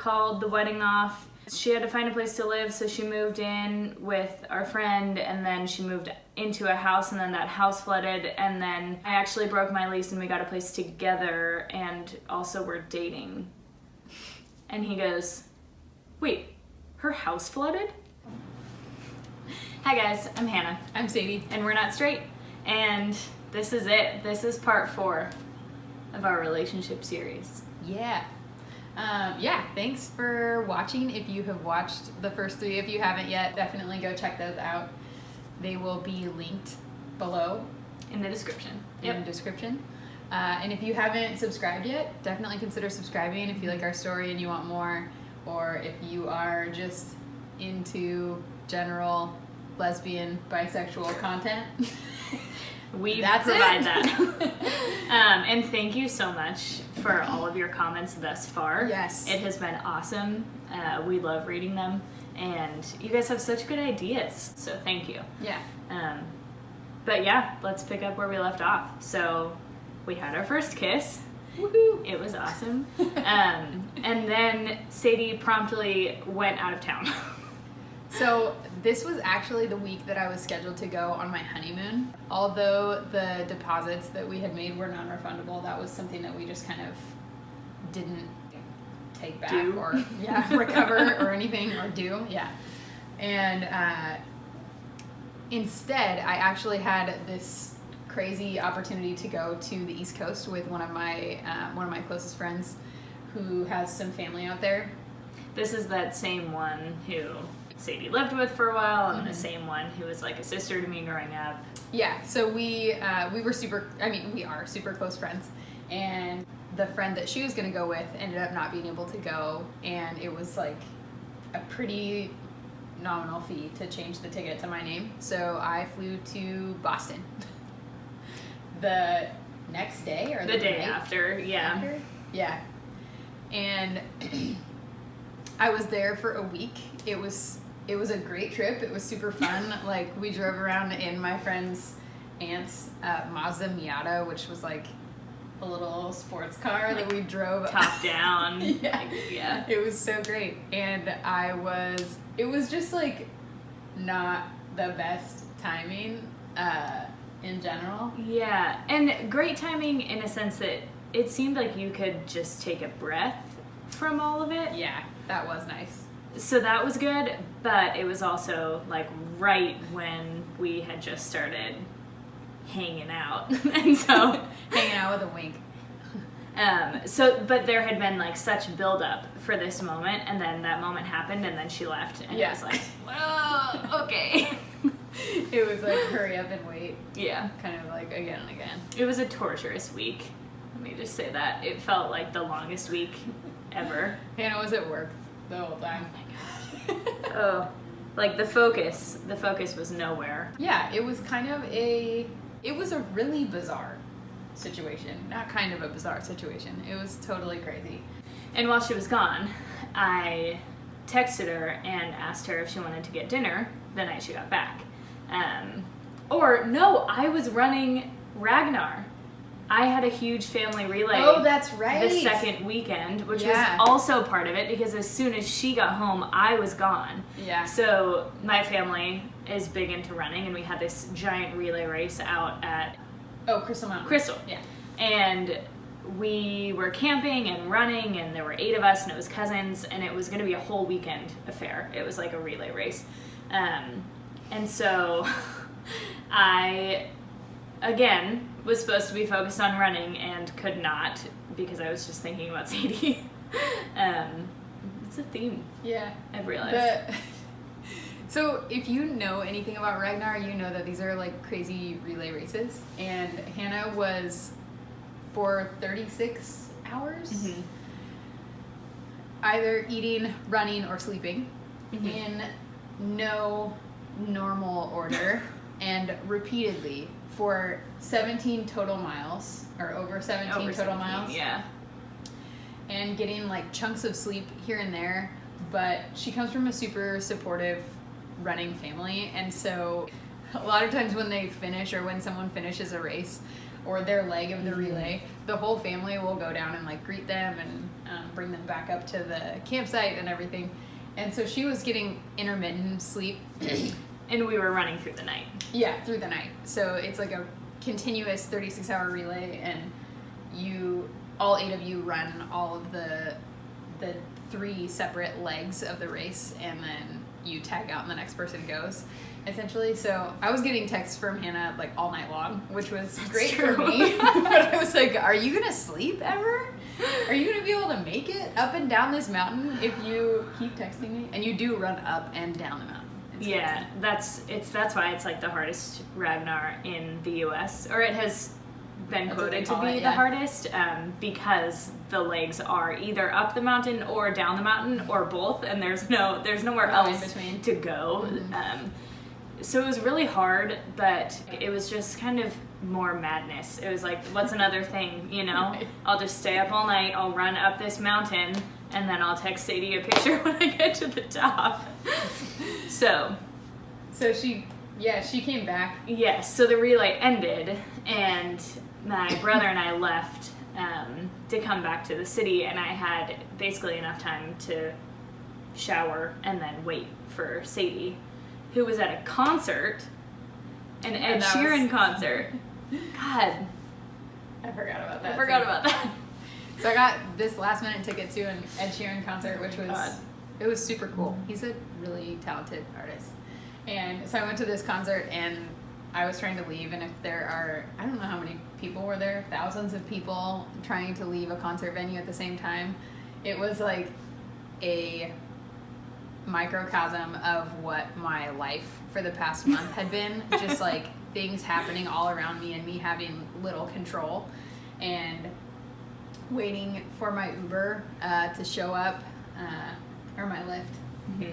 called the wedding off. She had to find a place to live, so she moved in with our friend, and then she moved into a house, and then that house flooded, and then I actually broke my lease and we got a place together, and also we're dating. And he goes, wait, her house flooded? Hi guys, I'm Hannah. I'm Sadie. And we're not straight. And this is it. This is part 4 of our relationship series. Yeah. Thanks for watching. If you have watched the first 3, if you haven't yet, definitely go check those out. They will be linked below In the description. in the description. And if you haven't subscribed yet, definitely consider subscribing if you like our story and you want more, or if you are just into general lesbian, bisexual content. We That's provide it. that. And thank you so much for all of your comments thus far. Yes. It has been awesome. We love reading them. And you guys have such good ideas. So thank you. Yeah. But yeah, let's pick up where we left off. So we had our first kiss. Woohoo! It was awesome. And then Sadie promptly went out of town. So this was actually the week that I was scheduled to go on my honeymoon. Although the deposits that we had made were non-refundable, that was something that we just kind of didn't take back or recover or anything or do. Yeah. And instead, I actually had this crazy opportunity to go to the East Coast with one of my closest friends who has some family out there. This is that same one who Sadie lived with for a while, and the same one who was like a sister to me growing up. Yeah, so we are super close friends, and the friend that she was gonna go with ended up not being able to go, and it was like a pretty nominal fee to change the ticket to my name, so I flew to Boston the next day or The day after, yeah. Yeah, and I was there for a week. It was a great trip. It was super fun. Like, we drove around in my friend's aunt's Mazda Miata, which was like a little sports car that we drove top down. Yeah. It was so great. And it was just like not the best timing in general. Yeah, and great timing in a sense that it seemed like you could just take a breath from all of it. Yeah, that was nice. So that was good, but it was also like right when we had just started hanging out. And so hanging out with a wink. But there had been like such buildup for this moment, and then that moment happened, and then she left, and it was like, well, okay. It was like hurry up and wait. Yeah. Kind of like again and again. It was a torturous week. Let me just say that. It felt like the longest week ever. Hannah was at work the whole time. Oh my gosh. Oh, like the focus was nowhere. Yeah, it was a really bizarre situation. Not kind of a bizarre situation. It was totally crazy. And while she was gone, I texted her and asked her if she wanted to get dinner the night she got back. I was running Ragnar. I had a huge family relay. Oh, that's right. The second weekend, which was also part of it, because as soon as she got home, I was gone. Yeah. So my family is big into running, and we had this giant relay race out at Crystal Mountain. Crystal. Yeah. And we were camping and running, and there were 8 of us, and it was cousins, and it was going to be a whole weekend affair. It was like a relay race. And so I, again, was supposed to be focused on running and could not, because I was just thinking about Sadie. It's a theme. Yeah. I've realized. So if you know anything about Ragnar, you know that these are like crazy relay races. And Hannah was, for 36 hours, either eating, running, or sleeping in no normal order, and repeatedly for 17 total miles, or over 17 total miles. Yeah. And getting like chunks of sleep here and there. But she comes from a super supportive running family, and so a lot of times when they finish or when someone finishes a race or their leg of the relay, the whole family will go down and like greet them and bring them back up to the campsite and everything. And so she was getting intermittent sleep. And we were running through the night. Yeah, through the night. So it's like a continuous 36-hour relay, and all 8 of you run all of the 3 separate legs of the race, and then you tag out and the next person goes, essentially. So I was getting texts from Hannah like all night long, which was great for me. But I was like, are you gonna sleep ever? Are you gonna be able to make it up and down this mountain if you keep texting me? And you do run up and down the mountain. Yeah, that's why it's like the hardest Ragnar in the U.S. or it has been quoted to be the hardest, because the legs are either up the mountain or down the mountain or both, and there's nowhere else to go. So it was really hard, but it was just kind of more madness. It was like, what's another thing, you know? Right. I'll just stay up all night, I'll run up this mountain, and then I'll text Sadie a picture when I get to the top. So she came back. Yes, so the relay ended, and my brother and I left to come back to the city, and I had basically enough time to shower and then wait for Sadie, who was at a concert, an Ed Sheeran concert. God. I forgot about that. So I got this last minute ticket to an Ed Sheeran concert, which was, it was super cool. He's a really talented artist. And so I went to this concert, and I was trying to leave, and if there are, I don't know how many people were there, thousands of people trying to leave a concert venue at the same time. It was like a microcosm of what my life for the past month had been. Just like things happening all around me and me having little control, and waiting for my Uber to show up, or my Lyft. No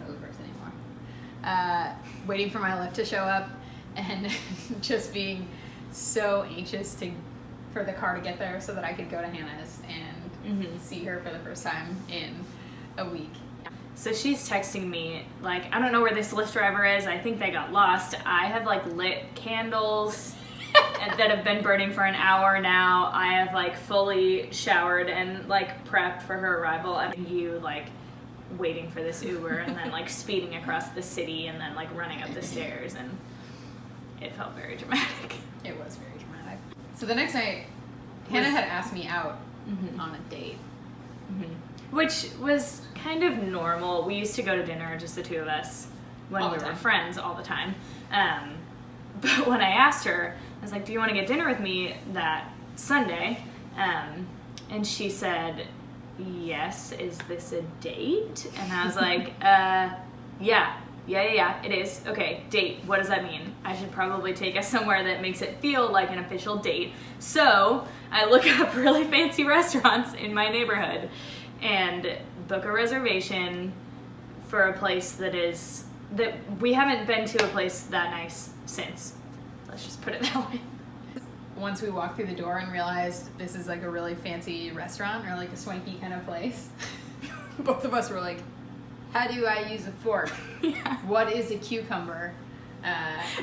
Ubers anymore. Waiting for my Lyft to show up, and just being so anxious for the car to get there so that I could go to Hannah's and see her for the first time in a week. So she's texting me, like, I don't know where this Lyft driver is. I think they got lost. I have, like, lit candles that have been burning for an hour now. I have, like, fully showered and, like, prepped for her arrival. And you, like, waiting for this Uber and then, like, speeding across the city and then, like, running up the stairs. And it felt very dramatic. It was very dramatic. So the next night, Hannah had asked me out on a date. Which was kind of normal. We used to go to dinner, just the two of us, when we were friends all the time. But when I asked her, I was like, do you want to get dinner with me that Sunday? And she said, yes, is this a date? And I was like, yeah, it is. Okay, date, what does that mean? I should probably take us somewhere that makes it feel like an official date. So I look up really fancy restaurants in my neighborhood and book a reservation for a place that we haven't been to a place that nice since. Let's just put it that way. Once we walked through the door and realized this is like a really fancy restaurant or like a swanky kind of place, both of us were like, how do I use a fork? Yeah. What is a cucumber?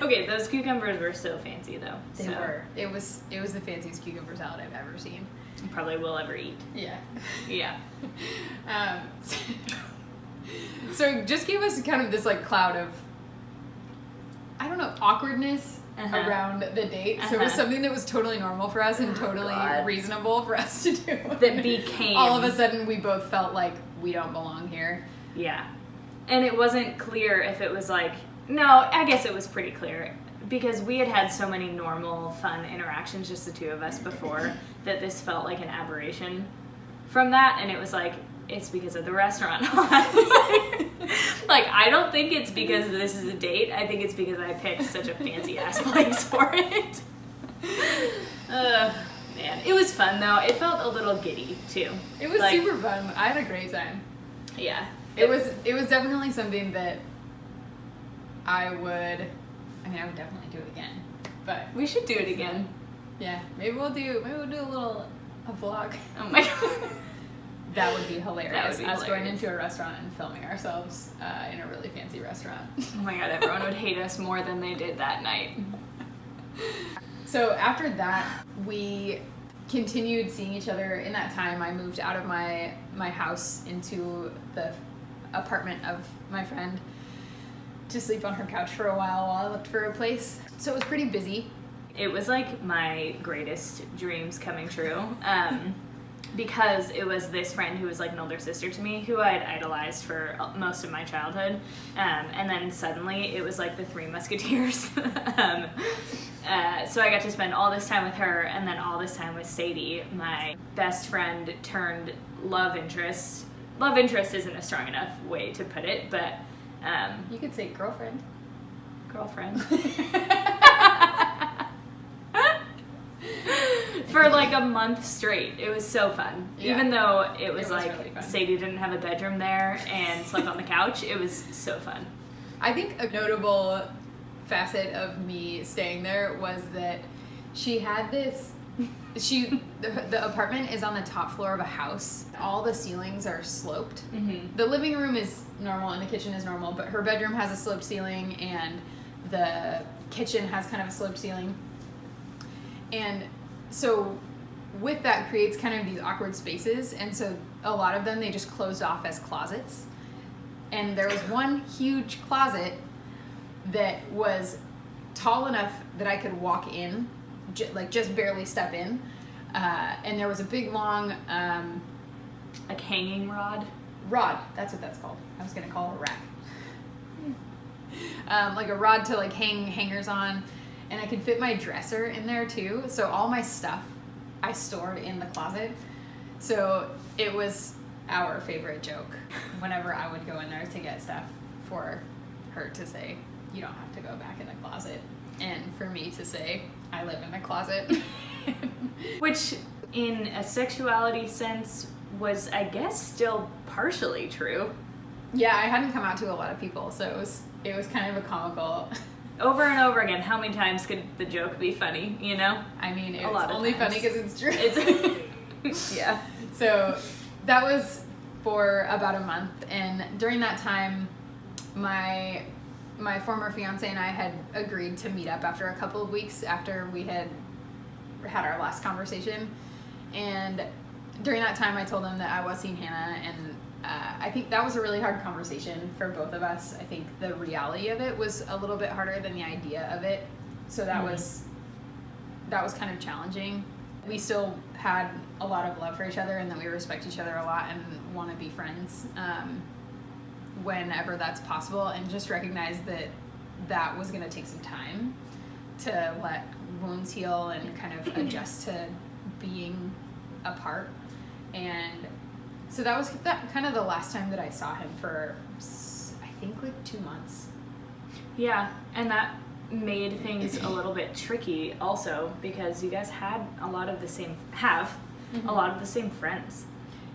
Okay, those cucumbers were so fancy though. They were. It was the fanciest cucumber salad I've ever seen. Probably will ever eat. Yeah. Yeah. So just gave us kind of this like cloud of, I don't know, awkwardness around the date. So it was something that was totally normal for us and totally reasonable for us to do. That became, all of a sudden we both felt like we don't belong here. Yeah. And it wasn't clear if it was like, no, I guess it was pretty clear. Because we had so many normal, fun interactions, just the two of us before, that this felt like an aberration from that. And it was like, it's because of the restaurant. Like, I don't think it's because this is a date. I think it's because I picked such a fancy-ass place for it. Man. It was fun, though. It felt a little giddy, too. It was like, super fun. I had a great time. Yeah. It was definitely something that I would definitely do it again. But we should do it again. Yeah, maybe we'll do a vlog. Oh my god. That would be hilarious. That would be Us going hilarious. into a restaurant and filming ourselves in a really fancy restaurant. Oh my god, everyone would hate us more than they did that night. So after that, we continued seeing each other. In that time, I moved out of my house into the apartment of my friend to sleep on her couch for a while I looked for a place. So it was pretty busy. It was like my greatest dreams coming true. Because it was this friend who was like an older sister to me, who I'd idolized for most of my childhood. And then suddenly it was like the Three Musketeers. So I got to spend all this time with her and then all this time with Sadie, my best friend turned love interest. Love interest isn't a strong enough way to put it, but... You could say girlfriend. Girlfriend. For like a month straight. It was so fun. Yeah. Even though it was like really fun. Sadie didn't have a bedroom there and slept on the couch, it was so fun. I think a notable facet of me staying there was that she had this... The apartment is on the top floor of a house. All the ceilings are sloped. Mm-hmm. The living room is normal and the kitchen is normal, but her bedroom has a sloped ceiling and the kitchen has kind of a sloped ceiling. And so with that creates kind of these awkward spaces, and so a lot of them they just closed off as closets. And there was one huge closet that was tall enough that I could walk in, just barely step in. And there was a big long... like hanging rod? Rod, that's what that's called. I was gonna call it a rack. Like a rod to like hang hangers on. And I could fit my dresser in there too. So all my stuff I stored in the closet. So it was our favorite joke whenever I would go in there to get stuff, for her to say, you don't have to go back in the closet. And for me to say, I live in the closet. Which, in a sexuality sense, was, I guess, still partially true. Yeah, I hadn't come out to a lot of people, so it was kind of a comical... Over and over again, how many times could the joke be funny, you know? I mean, it's A lot of only times. funny because it's true. It's yeah. So that was for about a month, and during that time, my former fiance and I had agreed to meet up after a couple of weeks after we had our last conversation. And during that time, I told him that I was seeing Hannah, and I think that was a really hard conversation for both of us. I think the reality of it was a little bit harder than the idea of it. So that was kind of challenging. We still had a lot of love for each other, and that we respect each other a lot and want to be friends whenever that's possible, and just recognize that was going to take some time to let wounds heal and kind of adjust to being apart. And so that was kind of the last time that I saw him for, I think, like 2 months. Yeah, and that made things a little bit tricky also, because you guys had a lot of the same friends.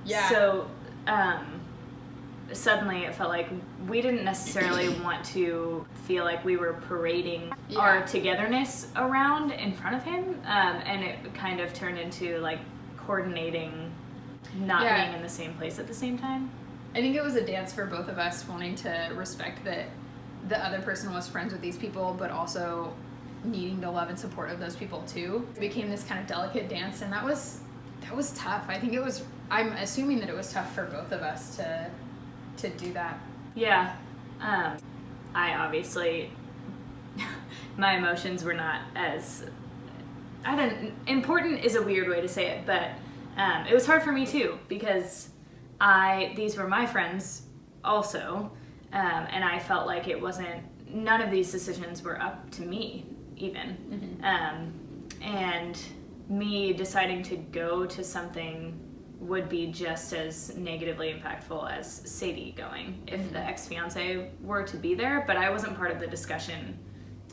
Yeah. So suddenly it felt like we didn't necessarily want to feel like we were parading our togetherness around in front of him, and it kind of turned into like coordinating not being in the same place at the same time. I think it was a dance for both of us, wanting to respect that the other person was friends with these people, but also needing the love and support of those people too. It became this kind of delicate dance, and that was tough. I think I'm assuming that it was tough for both of us to do that. Yeah. I obviously, my emotions were not as, important is a weird way to say it, but it was hard for me too, because these were my friends also, and I felt like none of these decisions were up to me even. Mm-hmm. And me deciding to go to something would be just as negatively impactful as Sadie going if the ex-fiance were to be there, but I wasn't part of the discussion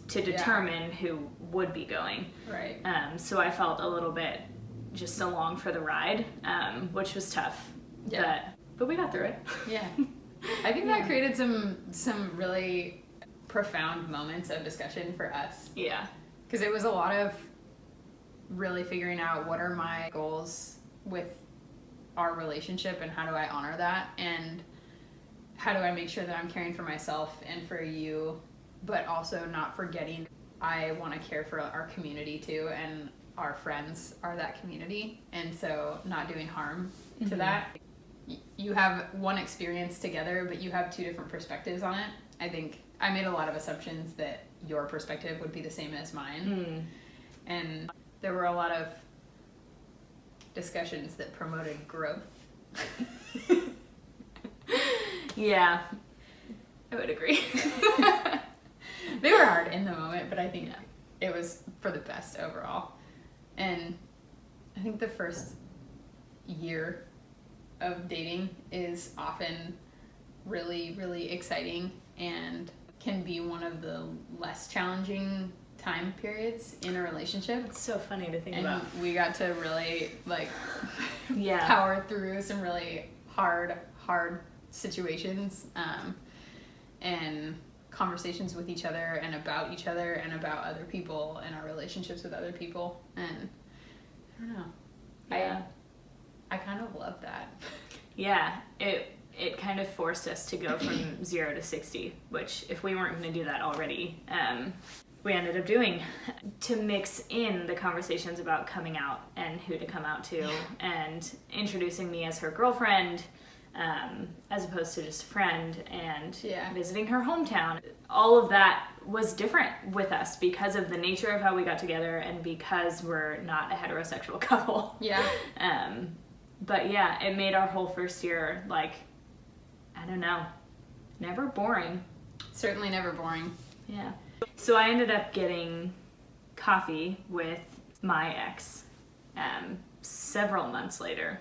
to determine who would be going. Right. So I felt a little bit just along for the ride, which was tough. Yeah. But we got through it. Yeah. I think that created some really profound moments of discussion for us. Yeah. Because it was a lot of really figuring out what are my goals with our relationship and how do I honor that, and how do I make sure that I'm caring for myself and for you, but also not forgetting I want to care for our community too, and our friends are that community, and so not doing harm to that. You have one experience together, but you have two different perspectives on it. I think I made a lot of assumptions that your perspective would be the same as mine. And there were a lot of discussions that promoted growth. Yeah, I would agree. They were hard in the moment, but I think it was for the best overall. And I think the first year of dating is often really, really exciting and can be one of the less challenging time periods in a relationship. It's so funny to think about. We got to really power through some really hard situations and conversations with each other and about each other and about other people and our relationships with other people. And I don't know. Yeah. I kind of love that. Yeah, it kind of forced us to go from 0 to 60, which if we weren't going to do that already, we ended up doing, to mix in the conversations about coming out and who to come out to, and introducing me as her girlfriend, as opposed to just a friend, and visiting her hometown. All of that was different with us because of the nature of how we got together and because we're not a heterosexual couple. Yeah. But yeah, it made our whole first year, like, I don't know, never boring. Certainly never boring. Yeah. So I ended up getting coffee with my ex several months later.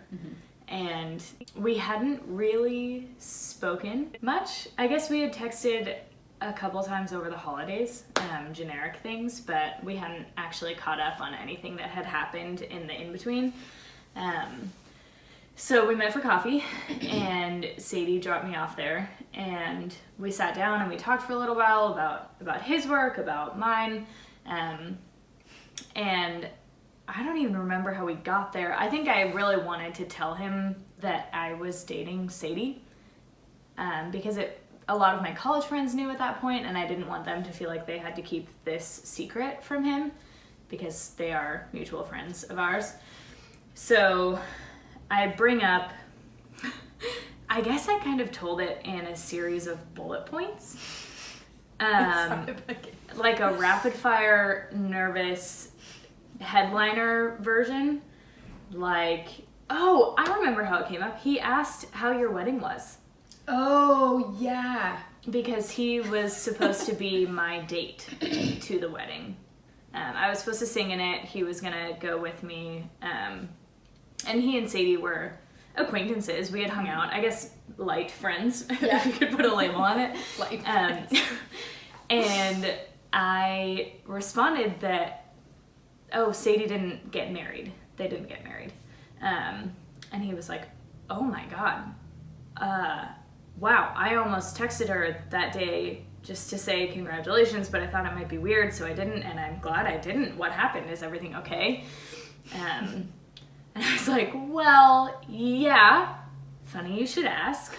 And we hadn't really spoken much. I guess we had texted a couple times over the holidays, generic things, but we hadn't actually caught up on anything that had happened in the in-between. So we met for coffee, and Sadie dropped me off there, and we sat down and we talked for a little while about his work, about mine, and I don't even remember how we got there. I think I really wanted to tell him that I was dating Sadie, because a lot of my college friends knew at that point, and I didn't want them to feel like they had to keep this secret from him, because they are mutual friends of ours. So I bring up, I guess I kind of told it in a series of bullet points. Like a rapid fire, nervous headliner version. Like, oh, I remember how it came up. He asked how your wedding was. Oh, yeah. Because he was supposed to be my date to the wedding. I was supposed to sing in it. He was going to go with me. And he and Sadie were acquaintances. We had hung out, I guess, light friends, if you could put a label on it. Light friends. And I responded that, oh, Sadie didn't get married. They didn't get married. And he was like, oh my God. Wow, I almost texted her that day just to say congratulations, but I thought it might be weird, so I didn't, and I'm glad I didn't. What happened? Is everything okay? And I was like, well, yeah, funny you should ask.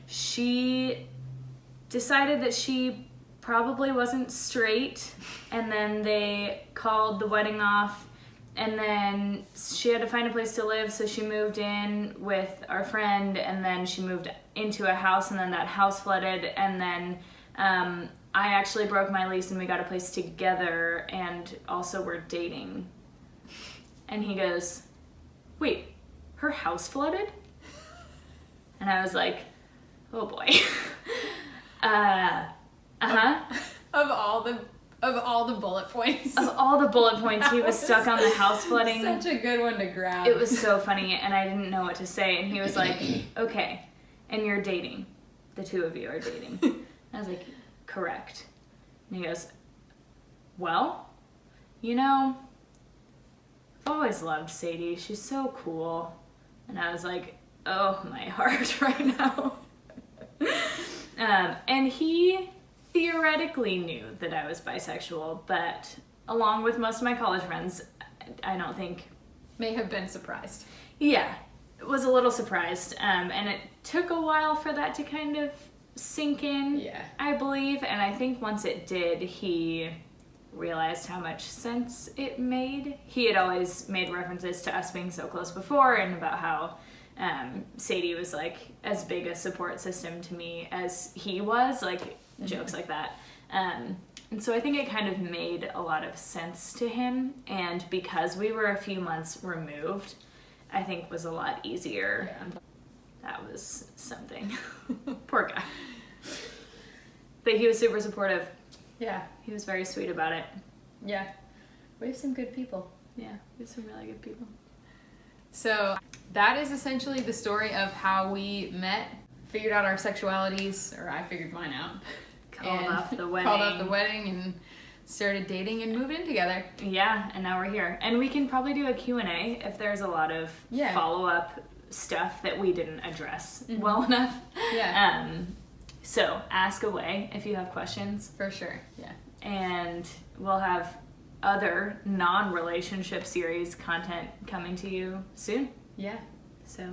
She decided that she probably wasn't straight, and then they called the wedding off, and then she had to find a place to live, so she moved in with our friend, and then she moved into a house, and then that house flooded, and then I actually broke my lease, and we got a place together, and also we're dating. And he goes, wait, her house flooded? And I was like, oh boy. Of all the bullet points. Of all the bullet points, he was stuck on the house flooding. Such a good one to grab. It was so funny, and I didn't know what to say. And he was like, okay, and you're dating. The two of you are dating. I was like, correct. And he goes, well, you know, I've always loved Sadie. She's so cool. And I was like, oh, my heart right now. And he theoretically knew that I was bisexual, but along with most of my college friends, I don't think... May have been surprised. Yeah, was a little surprised. And it took a while for that to kind of sink in, Yeah. I believe. And I think once it did, he realized how much sense it made. He had always made references to us being so close before, and about how Sadie was like as big a support system to me as he was, like jokes like that. And so I think it kind of made a lot of sense to him, and because we were a few months removed, I think was a lot easier. Yeah. That was something. Poor guy. But he was super supportive. Yeah. He was very sweet about it. Yeah. We have some good people. Yeah, we have some really good people. So that is essentially the story of how we met, figured out our sexualities, or I figured mine out. Called off the wedding. Called off the wedding and started dating and moved in together. Yeah, and now we're here. And we can probably do a Q&A if there's a lot of follow-up stuff that we didn't address well enough. Yeah. So ask away if you have questions. For sure, yeah. And we'll have other non-relationship series content coming to you soon. Yeah. So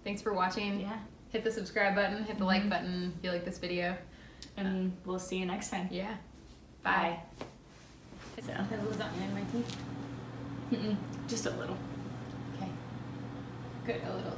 thanks for watching. yeah. Hit the subscribe button, hit the like button if you like this video. And we'll see you next time. Yeah. Bye. So. Has lasagna in my teeth? Just a little. Okay. Good, a little.